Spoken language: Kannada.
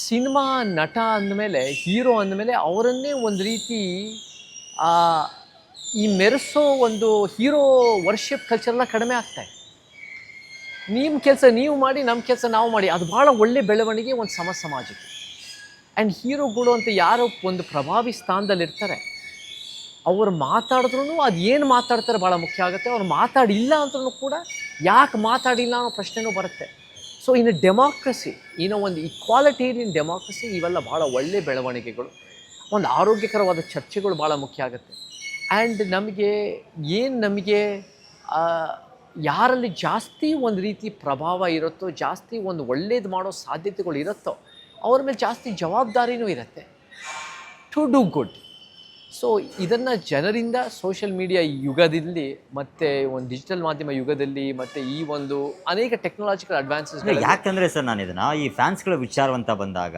ಸಿನಿಮಾ ನಟ ಅಂದಮೇಲೆ ಹೀರೋ ಅಂದಮೇಲೆ ಅವರನ್ನೇ ಒಂದು ರೀತಿ ಆ, ಈ ಮೆರೆಸೋ ಒಂದು ಹೀರೋ ವರ್ಷಿಪ್ ಕಲ್ಚರ್ನ ಕಡಿಮೆ ಆಗ್ತಾ ಇದೆ. ನಿಮ್ಮ ಕೆಲಸ ನೀವು ಮಾಡಿ, ನಮ್ಮ ಕೆಲಸ ನಾವು ಮಾಡಿ, ಅದು ಭಾಳ ಒಳ್ಳೆ ಬೆಳವಣಿಗೆ ಒಂದು ಸಮಾಜಕ್ಕೆ. ಆ್ಯಂಡ್ ಹೀರೋಗಳು ಅಂತ ಯಾರೋ ಒಂದು ಪ್ರಭಾವಿ ಸ್ಥಾನದಲ್ಲಿರ್ತಾರೆ, ಅವ್ರು ಮಾತಾಡಿದ್ರೂ ಅದು ಏನು ಮಾತಾಡ್ತಾರೆ ಭಾಳ ಮುಖ್ಯ ಆಗುತ್ತೆ. ಅವ್ರು ಮಾತಾಡಿಲ್ಲ ಅಂದ್ರೂ ಕೂಡ ಯಾಕೆ ಮಾತಾಡಿಲ್ಲ ಅನ್ನೋ ಪ್ರಶ್ನೆನೂ ಬರುತ್ತೆ. ಸೊ ಇನ್ ಡೆಮಾಕ್ರಸಿ, ಒಂದು ಇಕ್ವಾಲಿಟಿ ಇನ್ ಡೆಮಾಕ್ರಸಿ, ಇವೆಲ್ಲ ಭಾಳ ಒಳ್ಳೆ ಬೆಳವಣಿಗೆಗಳು. ಒಂದು ಆರೋಗ್ಯಕರವಾದ ಚರ್ಚೆಗಳು ಭಾಳ ಮುಖ್ಯ ಆಗುತ್ತೆ. ಆ್ಯಂಡ್ ನಮಗೆ ಯಾರಲ್ಲಿ ಜಾಸ್ತಿ ಒಂದು ರೀತಿ ಪ್ರಭಾವ ಇರುತ್ತೋ, ಜಾಸ್ತಿ ಒಂದು ಒಳ್ಳೇದು ಮಾಡೋ ಸಾಧ್ಯತೆಗಳು ಇರುತ್ತೋ, ಅವ್ರ ಮೇಲೆ ಜಾಸ್ತಿ ಜವಾಬ್ದಾರಿನೂ ಇರುತ್ತೆ ಟು ಡೂ ಗುಡ್. ಸೊ ಇದನ್ನು ಜನರಿಂದ ಸೋಷಿಯಲ್ ಮೀಡಿಯಾ ಯುಗದಲ್ಲಿ ಮತ್ತು ಒಂದು ಡಿಜಿಟಲ್ ಮಾಧ್ಯಮ ಯುಗದಲ್ಲಿ ಮತ್ತು ಈ ಒಂದು ಅನೇಕ ಟೆಕ್ನಾಲಜಿಕಲ್ ಅಡ್ವಾನ್ಸಸ್ ಯಾಕಂದರೆ ಸರ್ ನಾನು ಇದನ್ನು ಈ ಫ್ಯಾನ್ಸ್ಗಳ ವಿಚಾರವಂತ ಬಂದಾಗ